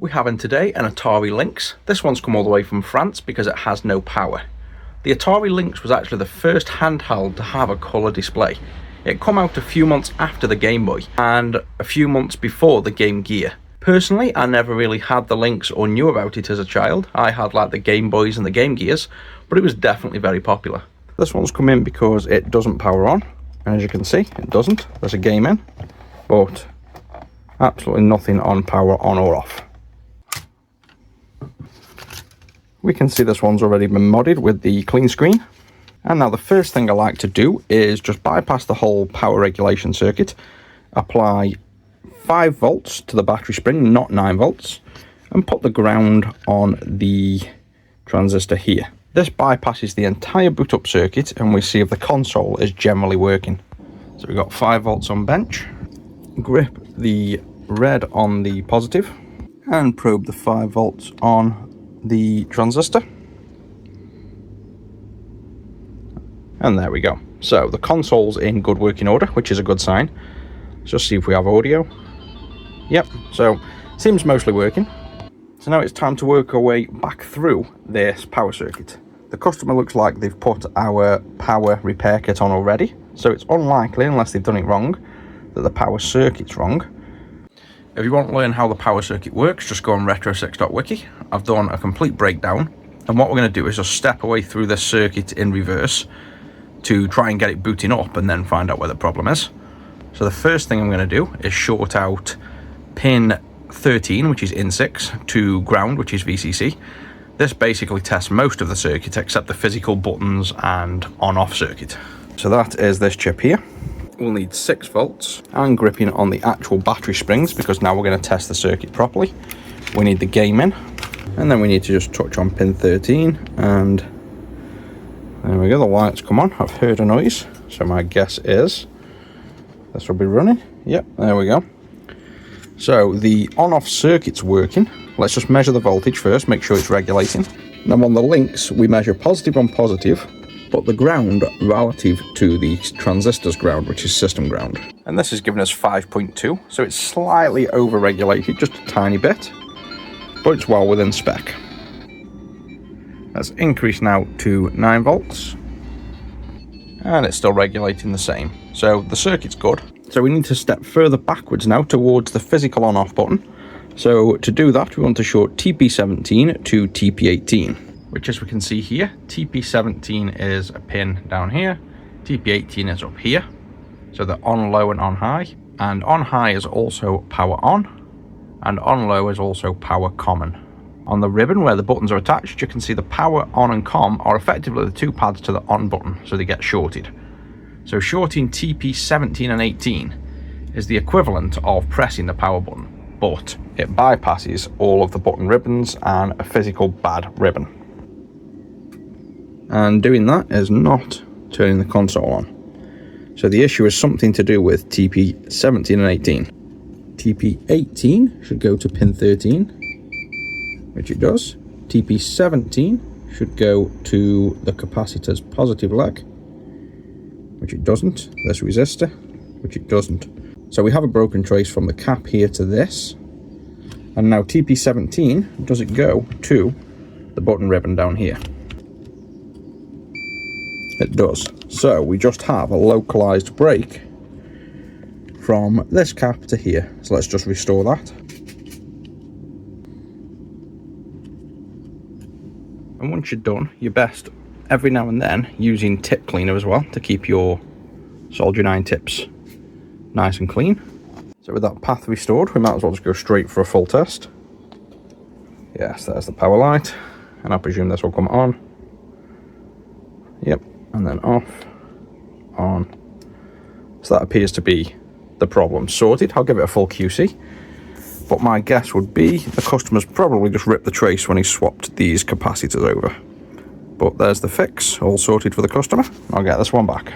We have in today an Atari Lynx. This one's come all the way from France because it has no power. The Atari Lynx was actually the first handheld to have a colour display. It came out a few months after the Game Boy and a few months before the Game Gear. Personally, I never really had the Lynx or knew about it as a child. I had like the Game Boys and the Game Gears, but it was definitely very popular. This one's come in because it doesn't power on, and as you can see, it doesn't. There's a game in, but absolutely nothing on power on or off. We can see this one's already been modded with the clean screen. And now the first thing I like to do is just bypass the whole power regulation circuit, apply 5 volts to the battery spring, not 9 volts, and put the ground on the transistor here. This bypasses the entire boot up circuit and we see if the console is generally working. So we've got 5 volts on bench, grip the red on the positive, and probe the 5 volts on the transistor, and there we go. So the console's in good working order, which is a good sign. Let's just see if we have audio. Yep, so seems mostly working. So now it's time to work our way back through this power circuit. The customer looks like they've put our power repair kit on already, so it's unlikely, unless they've done it wrong, that the power circuit's wrong. If you want to learn how the power circuit works, just go on retro6.wiki. I've done a complete breakdown, and what we're going to do is just step away through this circuit in reverse to try and get it booting up and then find out where the problem is. So the first thing I'm going to do is short out pin 13, which is in6, to ground, which is VCC. This basically tests most of the circuit except the physical buttons and on-off circuit. So that is this chip here. We'll need 6 volts and gripping on the actual battery springs, because now we're going to test the circuit properly. We need the game in, and then we need to just touch on pin 13, and there we go, the lights come on. I've heard a noise, so my guess is this will be running. Yep, there we go. So the on-off circuit's working. Let's just measure the voltage first, make sure it's regulating. Now on the Lynx, we measure positive on positive, but the ground relative to the transistor's ground, which is system ground. And this is giving us 5.2, so it's slightly over-regulated, just a tiny bit, but it's well within spec. Let's increase now to 9 volts, and it's still regulating the same. So the circuit's good. So we need to step further backwards now towards the physical on-off button. So to do that, we want to short TP17 to TP18. Which, as we can see here, TP17 is a pin down here, TP18 is up here, so they're on low and on high, and on high is also power on, and on low is also power common. On the ribbon where the buttons are attached, you can see the power on and com are effectively the 2 pads to the on button, so they get shorted. So shorting TP17 and 18 is the equivalent of pressing the power button, but it bypasses all of the button ribbons and a physical bad ribbon. And doing that is not turning the console on. So the issue is something to do with TP17 and 18. TP18 should go to pin 13, which it does. TP17 should go to the capacitor's positive leg, which it doesn't. This resistor, which it doesn't. So we have a broken trace from the cap here to this. And now TP17, does it go to the button ribbon down here? It does. So we just have a localized break from this cap to here. So let's just restore that. And once you're done, you're best every now and then using tip cleaner as well to keep your soldering iron tips nice and clean. So with that path restored, we might as well just go straight for a full test. Yes, there's the power light, and I presume this will come on. Yep. And then off, on. So that appears to be the problem sorted. I'll give it a full QC. But my guess would be the customer's probably just ripped the trace when he swapped these capacitors over. But there's the fix, all sorted for the customer. I'll get this one back.